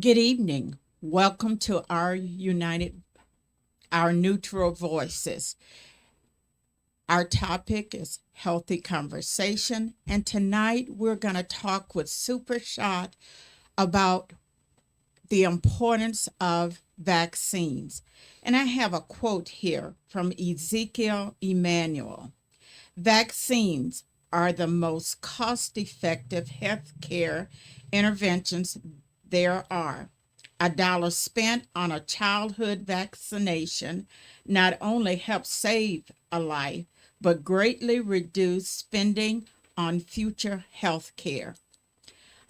Good evening. Welcome to our neutral voices. Our topic is healthy conversation, and tonight we're going to talk with Super Shot about the importance of vaccines. And I have a quote here from Ezekiel Emanuel. Vaccines are the most cost-effective health care interventions there are. $1 spent on a childhood vaccination not only helps save a life, but greatly reduce spending on future health care.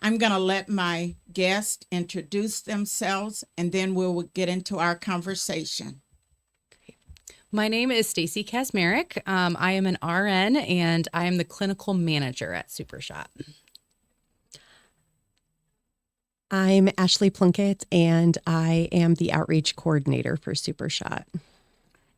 I'm going to let my guests introduce themselves, and then we'll get into our conversation. My name is Staci Kaczmarek. I am an RN, and I am the clinical manager at SuperShot. I'm Ashley Plunkett, and I am the outreach coordinator for SuperShot.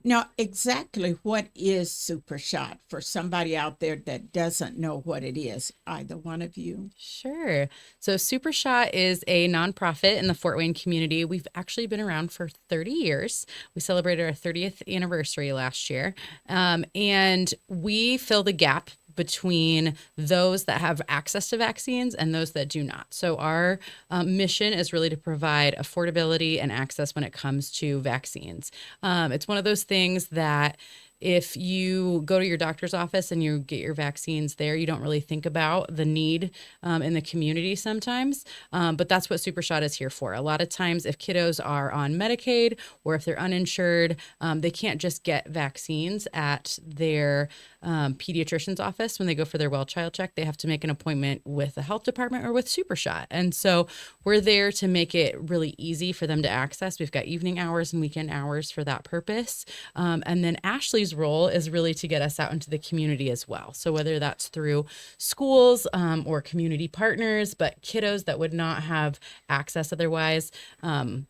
Now, exactly what is SuperShot for somebody out there that doesn't know what it is? Either one of you? Sure. So SuperShot is a nonprofit in the Fort Wayne community. We've actually been around for 30 years. We celebrated our 30th anniversary last year. And we fill the gap between those that have access to vaccines and those that do not. So our mission is really to provide affordability and access when it comes to vaccines. It's one of those things that if you go to your doctor's office and you get your vaccines there, you don't really think about the need in the community sometimes. But that's what SuperShot is here for. A lot of times if kiddos are on Medicaid or if they're uninsured, they can't just get vaccines at their pediatrician's office when they go for their well child check. They have to make an appointment with the health department or with SuperShot. And so we're there to make it really easy for them to access. We've got evening hours and weekend hours for that purpose. And then Ashley's role is really to get us out into the community as well. So whether that's through schools or community partners, but kiddos that would not have access otherwise,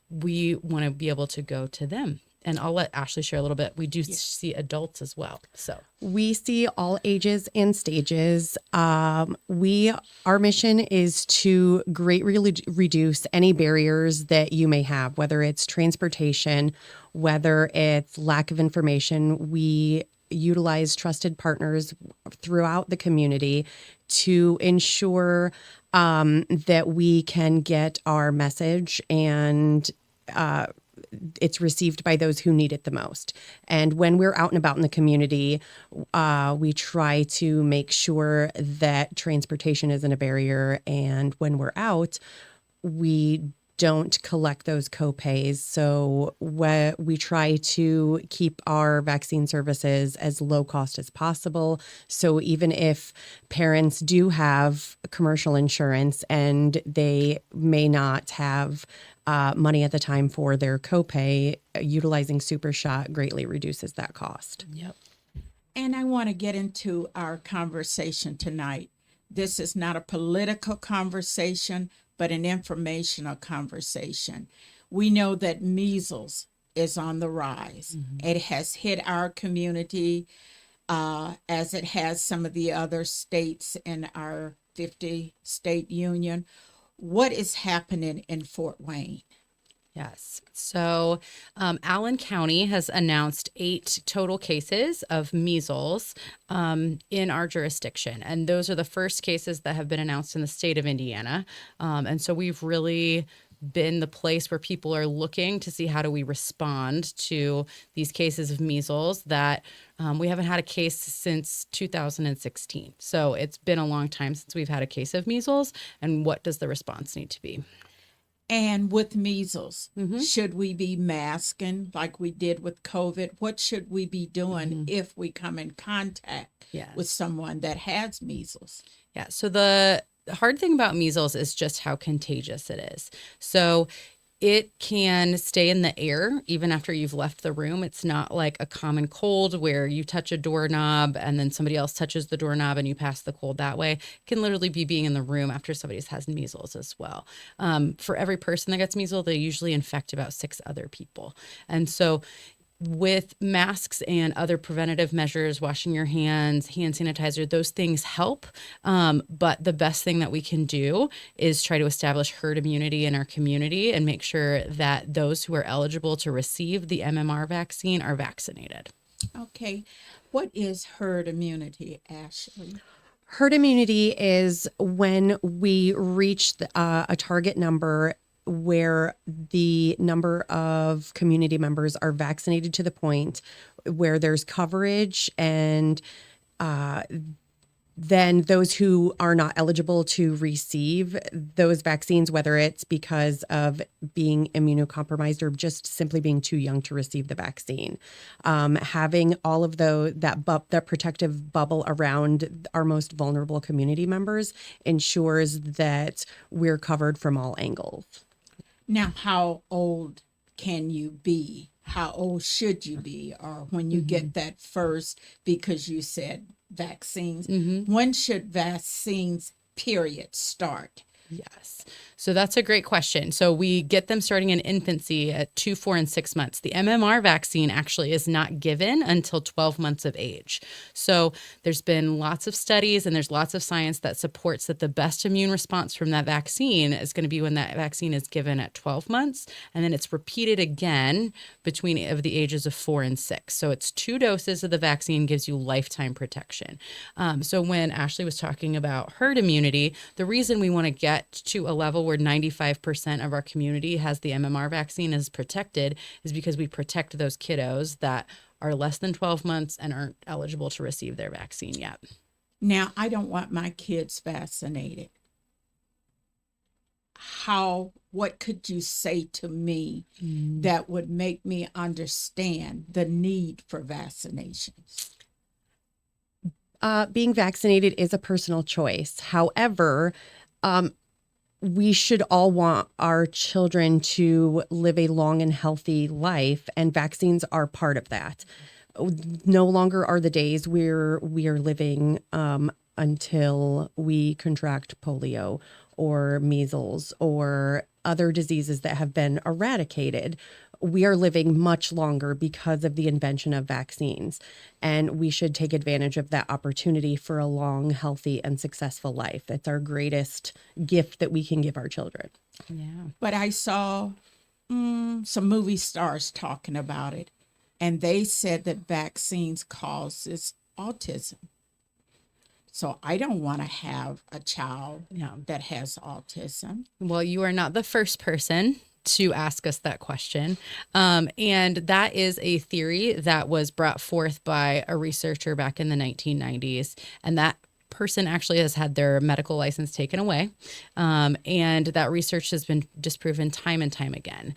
we want to be able to go to them. And I'll let Ashley share a little bit. We do see adults as well. So we see all ages and stages. Our mission is to greatly reduce any barriers that you may have, whether it's transportation, whether it's lack of information. We utilize trusted partners throughout the community to ensure that we can get our message and it's received by those who need it the most. And when we're out and about in the community, we try to make sure that transportation isn't a barrier. And when we're out, we don't collect those copays. So we try to keep our vaccine services as low cost as possible. So even if parents do have commercial insurance and they may not have money at the time for their copay, utilizing SuperShot greatly reduces that cost. Yep. And I want to get into our conversation tonight. This is not a political conversation, but an informational conversation. We know that measles is on the rise. Mm-hmm. It has hit our community as it has some of the other states in our 50-state union. What is happening in Fort Wayne? Yes. So Allen County has announced 8 total cases of measles in our jurisdiction. And those are the first cases that have been announced in the state of Indiana. And so we've really been the place where people are looking to see how do we respond to these cases of measles that we haven't had a case since 2016. So it's been a long time since we've had a case of measles. And what does the response need to be? And with measles, should we be masking like we did with COVID? What should we be doing if we come in contact with someone that has measles? Yeah. So the hard thing about measles is just how contagious it is. So it can stay in the air even after you've left the room. It's not like a common cold where you touch a doorknob and then somebody else touches the doorknob and you pass the cold that way. It can literally be being in the room after somebody has measles as well. For every person that gets measles, they usually infect about 6 other people. And so with masks and other preventative measures, washing your hands, hand sanitizer, those things help. But the best thing that we can do is try to establish herd immunity in our community and make sure that those who are eligible to receive the MMR vaccine are vaccinated. Okay. What is herd immunity, Ashley? Herd immunity is when we reach a target number where the number of community members are vaccinated to the point where there's coverage, and then those who are not eligible to receive those vaccines, whether it's because of being immunocompromised or just simply being too young to receive the vaccine, having all of that protective bubble around our most vulnerable community members ensures that we're covered from all angles. Now, how old can you be? How old should you be? Or when you get that first, because you said vaccines, when should vaccines period start? Yes. So that's a great question. So we get them starting in infancy at 2, 4, and 6 months. The MMR vaccine actually is not given until 12 months of age. So there's been lots of studies and there's lots of science that supports that the best immune response from that vaccine is going to be when that vaccine is given at 12 months. And then it's repeated again between of the ages of 4 and 6. So it's 2 doses of the vaccine gives you lifetime protection. So when Ashley was talking about herd immunity, the reason we want to get to a level where 95% of our community has the MMR vaccine is protected is because we protect those kiddos that are less than 12 months and aren't eligible to receive their vaccine yet. Now, I don't want my kids vaccinated. What could you say to me that would make me understand the need for vaccinations? Being vaccinated is a personal choice. However, we should all want our children to live a long and healthy life, and vaccines are part of that. No longer are the days where we are living until we contract polio or measles or other diseases that have been eradicated. We are living much longer because of the invention of vaccines, and we should take advantage of that opportunity for a long, healthy, and successful life. It's our greatest gift that we can give our children. Yeah. But I saw some movie stars talking about it, and they said that vaccines causes autism. So I don't want to have a child that has autism. Well, you are not the first person to ask us that question. And that is a theory that was brought forth by a researcher back in the 1990s. And that person actually has had their medical license taken away. And that research has been disproven time and time again.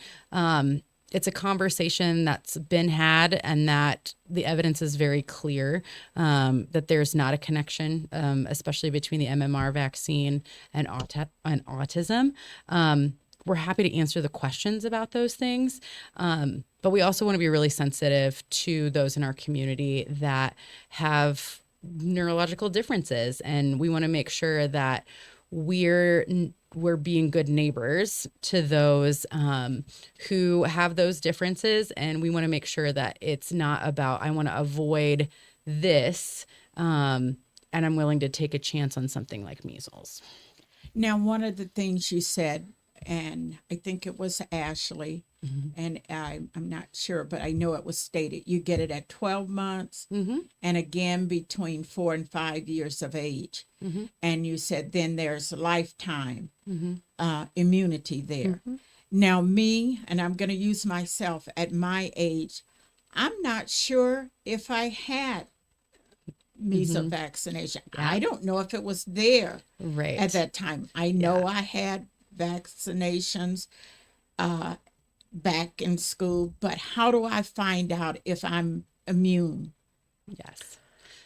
It's a conversation that's been had, and that the evidence is very clear that there's not a connection, especially between the MMR vaccine and autism. We're happy to answer the questions about those things, but we also want to be really sensitive to those in our community that have neurological differences, and we want to make sure that we're being good neighbors to those who have those differences. And we want to make sure that it's not about, I want to avoid this, and I'm willing to take a chance on something like measles. Now, one of the things you said, and I think it was Ashley, and I'm not sure, but I know it was stated, you get it at 12 months and again between 4 and 5 years of age. And you said then there's lifetime immunity there. Now me, and I'm going to use myself at my age, I'm not sure if I had measles vaccination. I don't know if it was there at that time. I know I had vaccinations back in school, but how do I find out if I'm immune? Yes.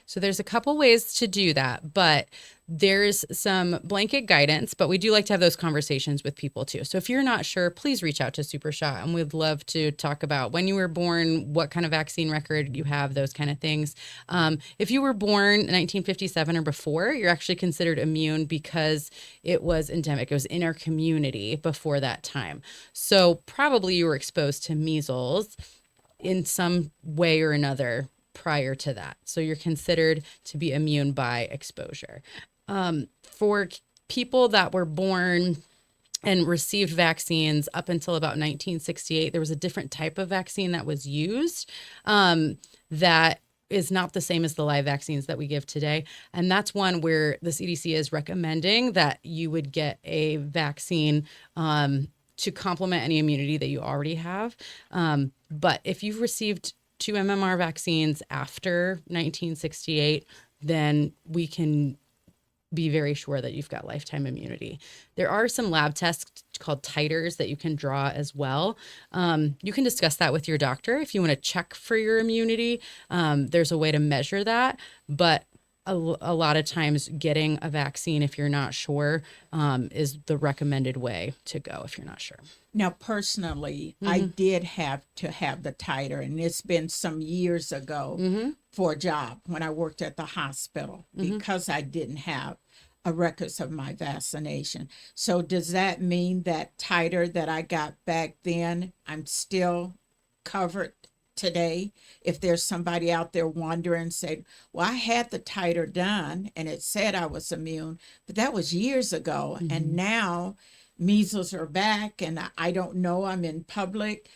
So there's a couple ways to do that, but there's some blanket guidance, but we do like to have those conversations with people too. So if you're not sure, please reach out to SuperShot, and we'd love to talk about when you were born, what kind of vaccine record you have, those kind of things. If you were born in 1957 or before, you're actually considered immune because it was endemic. It was in our community before that time. So probably you were exposed to measles in some way or another prior to that. So you're considered to be immune by exposure. For people that were born and received vaccines up until about 1968, there was a different type of vaccine that was used that is not the same as the live vaccines that we give today. And that's one where the CDC is recommending that you would get a vaccine to complement any immunity that you already have. But if you've received 2 MMR vaccines after 1968, then we can be very sure that you've got lifetime immunity. There are some lab tests called titers that you can draw as well. You can discuss that with your doctor if you want to check for your immunity. There's a way to measure that, but a lot of times getting a vaccine, if you're not sure, is the recommended way to go if you're not sure. Now, personally, I did have to have the titer, and it's been some years ago for a job when I worked at the hospital because I didn't have a records of my vaccination. So does that mean that titer that I got back then, I'm still covered today? If there's somebody out there wondering, say, well, I had the titer done and it said I was immune, but that was years ago. And now measles are back and I don't know, I'm in public.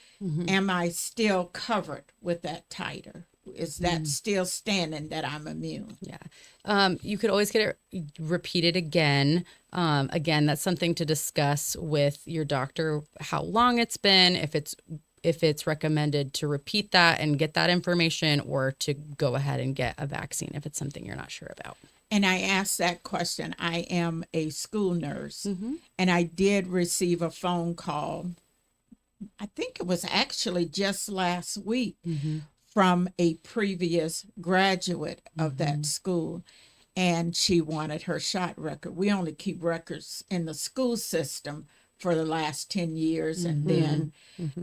Am I still covered with that titer? Is that still standing that I'm immune? Yeah. You could always get it repeated again. Again, that's something to discuss with your doctor, how long it's been, if it's recommended to repeat that and get that information, or to go ahead and get a vaccine if it's something you're not sure about. And I asked that question. I am a school nurse, and I did receive a phone call. I think it was actually just last week from a previous graduate of that school, and she wanted her shot record. We only keep records in the school system for the last 10 years, and then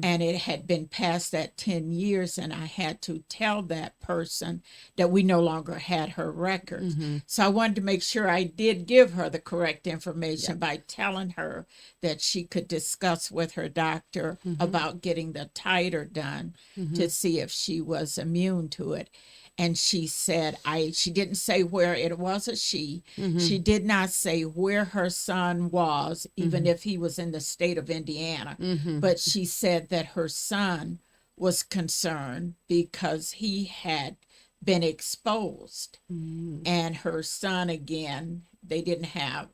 and it had been past that 10 years, and I had to tell that person that we no longer had her records. So I wanted to make sure I did give her the correct information by telling her that she could discuss with her doctor about getting the titer done to see if she was immune to it. And she said, she didn't say where it was a she. She did not say where her son was, even if he was in the state of Indiana. But she said that her son was concerned because he had been exposed. And her son, again, they didn't have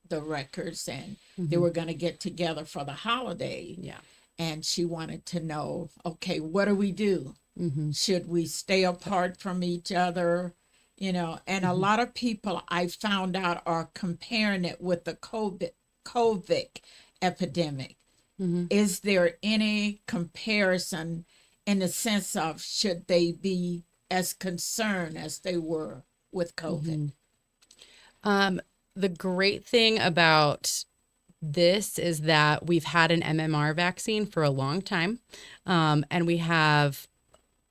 the records, and they were going to get together for the holiday. And she wanted to know, okay, what do we do? Should we stay apart from each other? You know, and a lot of people I found out are comparing it with the COVID epidemic. Is there any comparison in the sense of should they be as concerned as they were with COVID? The great thing about this is that we've had an MMR vaccine for a long time, and we have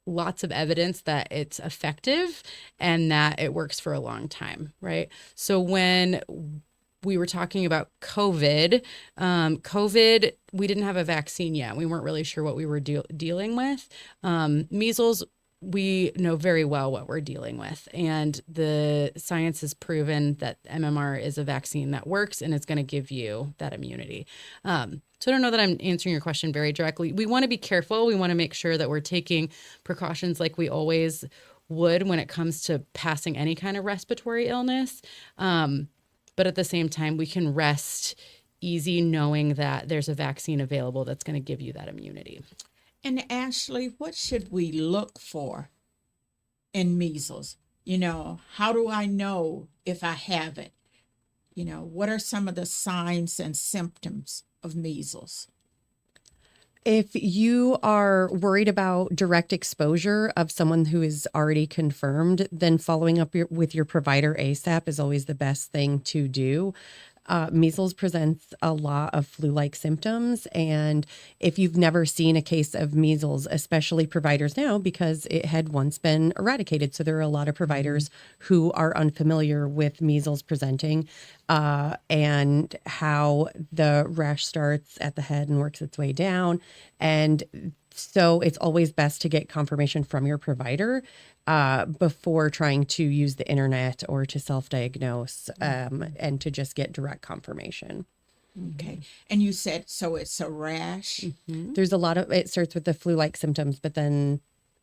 lots of evidence that it's effective and that it works for a long time, right? So when we were talking about COVID, we didn't have a vaccine yet. We weren't really sure what we were dealing with. Measles, we know very well what we're dealing with. And the science has proven that MMR is a vaccine that works and it's going to give you that immunity. So I don't know that I'm answering your question very directly. We want to be careful. We want to make sure that we're taking precautions like we always would when it comes to passing any kind of respiratory illness. But at the same time, we can rest easy knowing that there's a vaccine available that's going to give you that immunity. And Ashley, what should we look for in measles? You know, how do I know if I have it? You know, what are some of the signs and symptoms of measles? If you are worried about direct exposure of someone who is already confirmed, then following up with your provider ASAP is always the best thing to do. Measles presents a lot of flu-like symptoms. And if you've never seen a case of measles, especially providers now, because it had once been eradicated. So there are a lot of providers who are unfamiliar with measles presenting and how the rash starts at the head and works its way down. And So it's always best to get confirmation from your provider before trying to use the internet or to self-diagnose and to just get direct confirmation. Okay. And you said, so it's a rash? There's a lot of, it starts with the flu-like symptoms, but then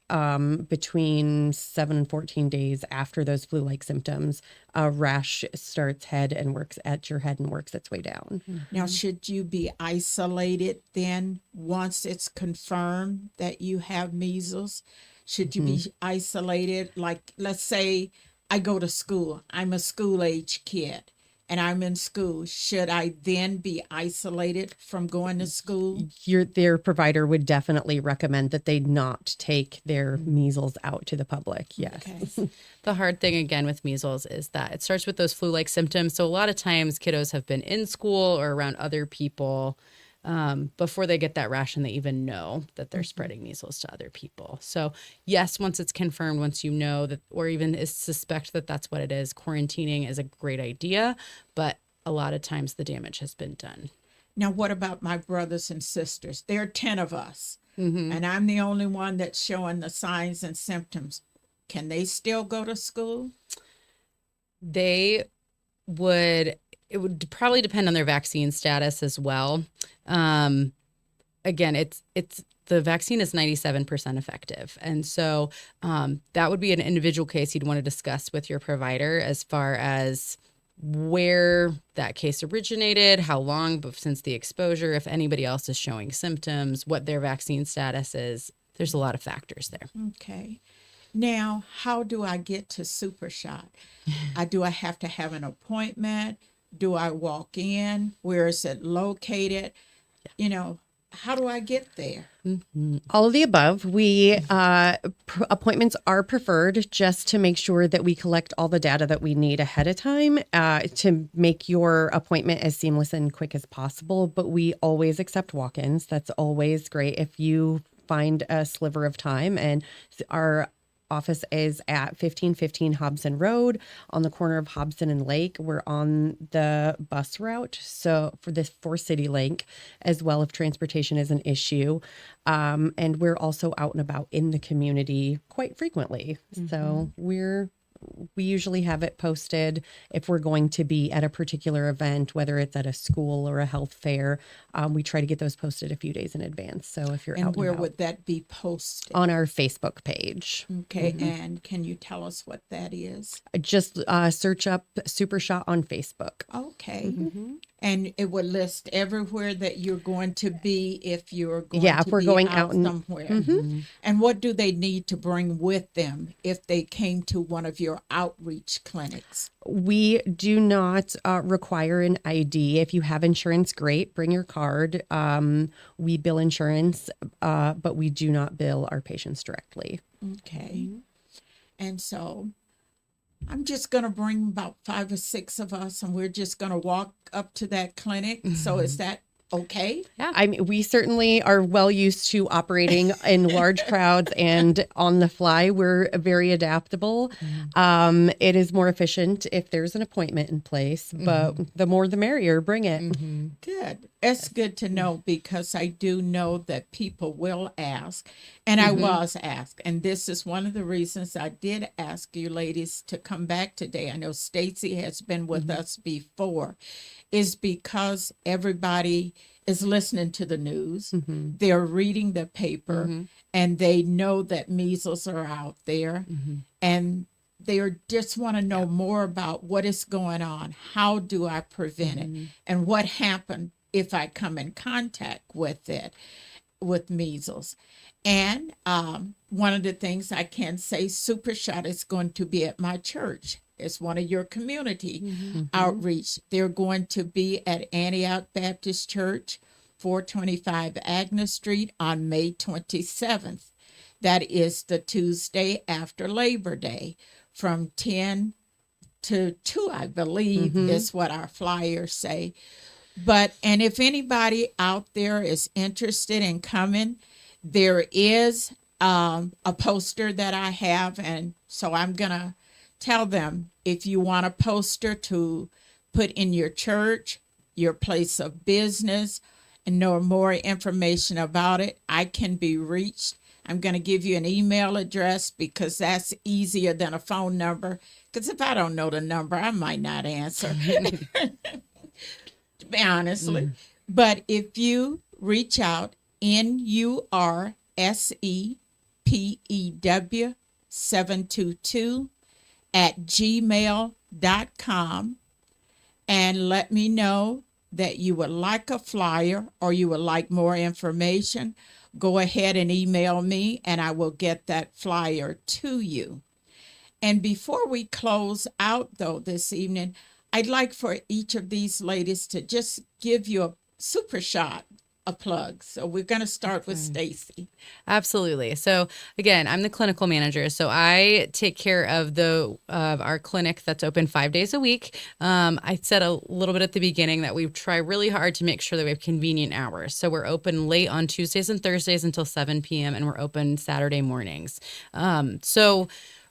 between 7 and 14 days after those flu-like symptoms, a rash starts works at your head and works its way down. Now, should you be isolated then once it's confirmed that you have measles? Should you be isolated? Like, let's say I go to school, I'm a school-age kid, and I'm in school. Should I then be isolated from going to school? Their provider would definitely recommend that they not take their measles out to the public. Yes. Okay. The hard thing again with measles is that it starts with those flu-like symptoms. So a lot of times kiddos have been in school or around other people before they get that rash and they even know that they're spreading measles to other people. So yes, once it's confirmed, once you know that, or even is suspect that that's what it is, quarantining is a great idea, but a lot of times the damage has been done. Now, what about my brothers and sisters? There are 10 of us, and I'm the only one that's showing the signs and symptoms. Can they still go to school? It would probably depend on their vaccine status as well. Again, it's the vaccine is 97% effective. And so that would be an individual case you'd want to discuss with your provider as far as where that case originated, how long since the exposure, if anybody else is showing symptoms, what their vaccine status is. There's a lot of factors there. Okay. Now, how do I get to Super Shot? Do I have to have an appointment? Do I walk in? Where is it located? You know, how do I get there? All of the above. Appointments are preferred just to make sure that we collect all the data that we need ahead of time to make your appointment as seamless and quick as possible. But we always accept walk-ins. That's always great if you find a sliver of time. And our office is at 1515 Hobson Road on the corner of Hobson and Lake. We're on the bus route, so for City Link as well if transportation is an issue. And we're also out and about in the community quite frequently. So we usually have it posted if we're going to be at a particular event, whether it's at a school or a health fair. We try to get those posted a few days in advance. So if you're out And and where about, would that be posted? on our Facebook page. Okay. And can you tell us what that is? Just search up Super Shot on Facebook. Okay. And it would list everywhere that you're going to be if you're going Yeah, to if we're be going out out and- somewhere. And what do they need to bring with them if they came to one of your outreach clinics? We do not require an ID. If you have insurance, great, bring your card. We bill insurance, but we do not bill our patients directly. Okay. And so I'm just going to bring about 5 or 6 of us and we're just going to walk up to that clinic. So is that okay? I mean, we certainly are well used to operating in large crowds and on the fly. We're very adaptable. It is more efficient if there's an appointment in place, but the more the merrier. Bring it. Good. It's good to know because I do know that people will ask, and I was asked. And this is one of the reasons I did ask you ladies to come back today. I know Staci has been with us before, is because everybody is listening to the news. They're reading the paper and they know that measles are out there and they just want to know more about what is going on. How do I prevent it? And what happened if I come in contact with it, with measles? And one of the things I can say, Super Shot is going to be at my church. It's one of your community outreach. They're going to be at Antioch Baptist Church, 425 Agnes Street on May 27th. That is the Tuesday after Labor Day from 10 to 2, I believe, is what our flyers say. And if anybody out there is interested in coming, there is a poster that I have. And so I'm going to tell them if you want a poster to put in your church, your place of business, and know more information about it, I can be reached. I'm going to give you an email address because that's easier than a phone number. Because if I don't know the number, I might not answer, honestly. But if you reach out, NURSEPEW722 at gmail.com, and let me know that you would like a flyer or you would like more information, go ahead and email me and I will get that flyer to you. And before we close out, though, this evening, I'd like for each of these ladies to just give you a super shot, a plug. So we're going to start with Staci. Absolutely. So again, I'm the clinical manager. So I take care of our clinic that's open 5 days a week. I said a little bit at the beginning that we try really hard to make sure that we have convenient hours. So we're open late on Tuesdays and Thursdays until 7 p.m. and we're open Saturday mornings. So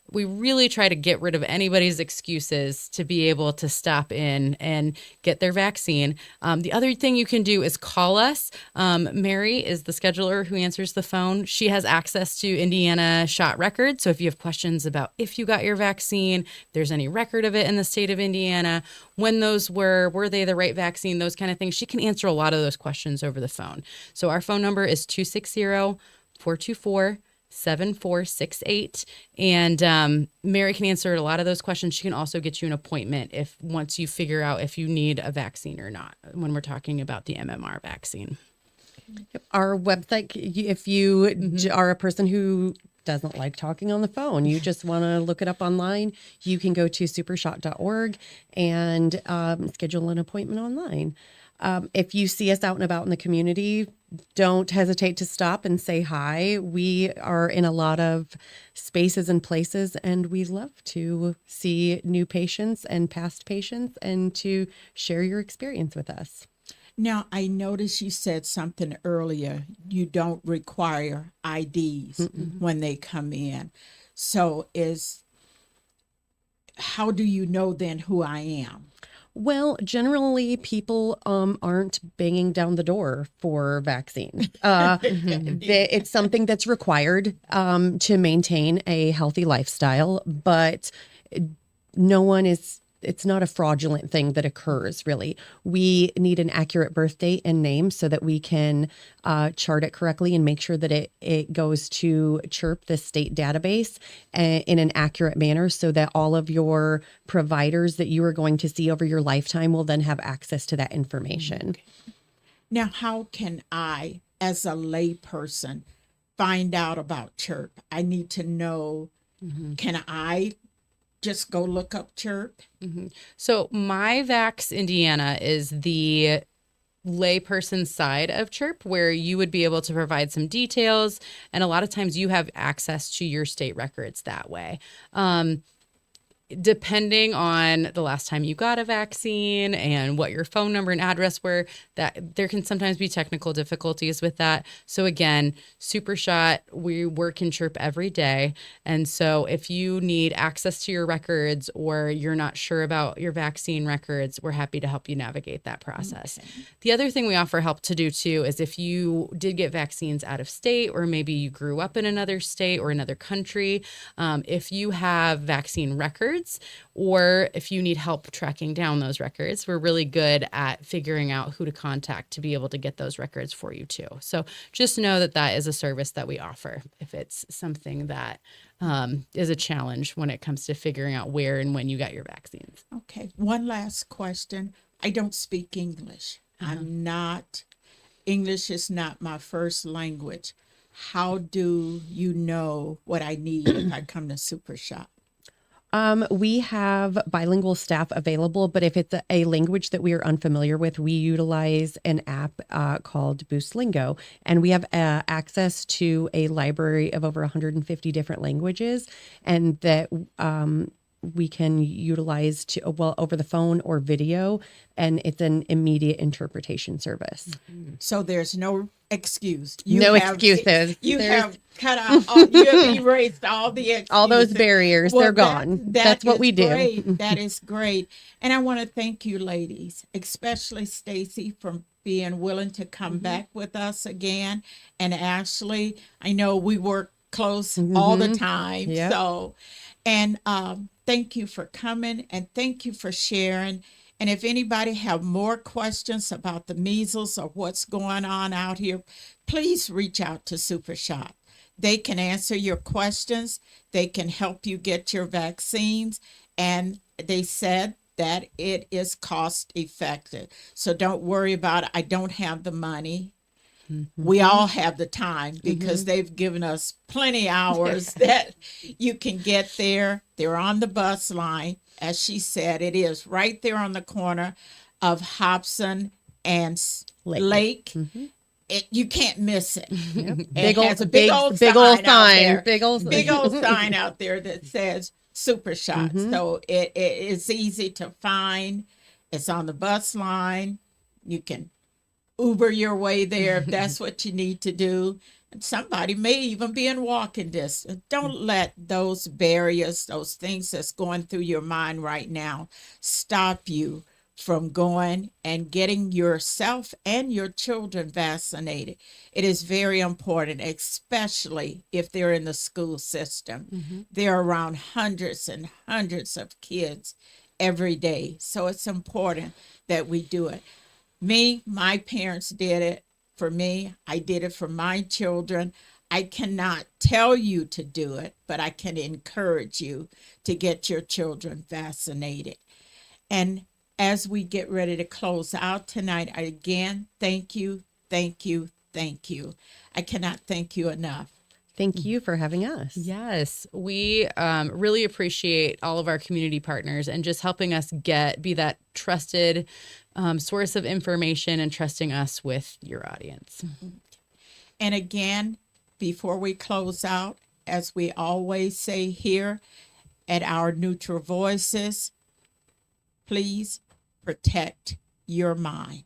we really try to get rid of anybody's excuses to be able to stop in and get their vaccine. The other thing you can do is call us. Mary is the scheduler who answers the phone. She has access to Indiana shot records. So if you have questions about if you got your vaccine, if there's any record of it in the state of Indiana, when those were they the right vaccine, those kind of things, she can answer a lot of those questions over the phone. So our phone number is 260-424-7468. And Mary can answer a lot of those questions. She can also get you an appointment once you figure out if you need a vaccine or not when we're talking about the MMR vaccine. Our website, if you are a person who doesn't like talking on the phone, you just want to look it up online, you can go to supershot.org and schedule an appointment online. If you see us out and about in the community, don't hesitate to stop and say hi. We are in a lot of spaces and places, and we love to see new patients and past patients and to share your experience with us. Now, I noticed you said something earlier. You don't require IDs when they come in. So how do you know then who I am? Well, generally, people aren't banging down the door for vaccine. It's something that's required to maintain a healthy lifestyle, but it's not a fraudulent thing that occurs, really. We need an accurate birth date and name so that we can chart it correctly and make sure that it goes to CHIRP, the state database, in an accurate manner so that all of your providers that you are going to see over your lifetime will then have access to that information. Okay. Now, how can I, as a lay person, find out about CHIRP? I need to know, can I just go look up CHIRP? So MyVax Indiana is the layperson side of CHIRP, where you would be able to provide some details, and a lot of times you have access to your state records that way. Depending on the last time you got a vaccine and what your phone number and address were, that there can sometimes be technical difficulties with that. So again, SuperShot, we work in CHIRP every day. And so if you need access to your records or you're not sure about your vaccine records, we're happy to help you navigate that process. Okay. The other thing we offer help to do too is if you did get vaccines out of state, or maybe you grew up in another state or another country, if you have vaccine records, or if you need help tracking down those records, we're really good at figuring out who to contact to be able to get those records for you too. So just know that that is a service that we offer if it's something that is a challenge when it comes to figuring out where and when you got your vaccines. Okay. One last question. I don't speak English. English is not my first language. How do you know what I need if I come to SuperShot? We have bilingual staff available, but if it's a language that we are unfamiliar with, we utilize an app called Boostlingo, and we have access to a library of over 150 different languages, and that we can utilize over the phone or video, and it's an immediate interpretation service. So there's no excuse. Excuses. You have cut out. You have erased all the excuses. All those barriers, they're gone. That's what we do. That is great. And I want to thank you, ladies, especially Staci, for being willing to come back with us again. And Ashley, I know we work close all the time. Yep. So, and thank you for coming and thank you for sharing. And if anybody have more questions about the measles or what's going on out here, please reach out to SuperShot. They can answer your questions. They can help you get your vaccines. And they said that it is cost effective. So don't worry about it. I don't have the money. We all have the time because they've given us plenty hours that you can get there. They're on the bus line. As she said, it is right there on the corner of Hobson and Lake. You can't miss it. It has a big old sign out there. Big old sign out there that says Super Shot. So it is easy to find. It's on the bus line. You can Uber your way there if that's what you need to do. And somebody may even be in walking distance. Don't let those barriers, those things that's going through your mind right now, stop you from going and getting yourself and your children vaccinated. It is very important, especially if they're in the school system. They're around hundreds and hundreds of kids every day. So it's important that we do it. My parents did it for me. I did it for my children. I cannot tell you to do it, but I can encourage you to get your children vaccinated. And as we get ready to close out tonight, again, thank you, thank you, thank you. I cannot thank you enough. Thank you for having us. Yes, we really appreciate all of our community partners and just helping us be that trusted source of information and trusting us with your audience. And again, before we close out, as we always say here at our Neutral Voices, please protect your mind.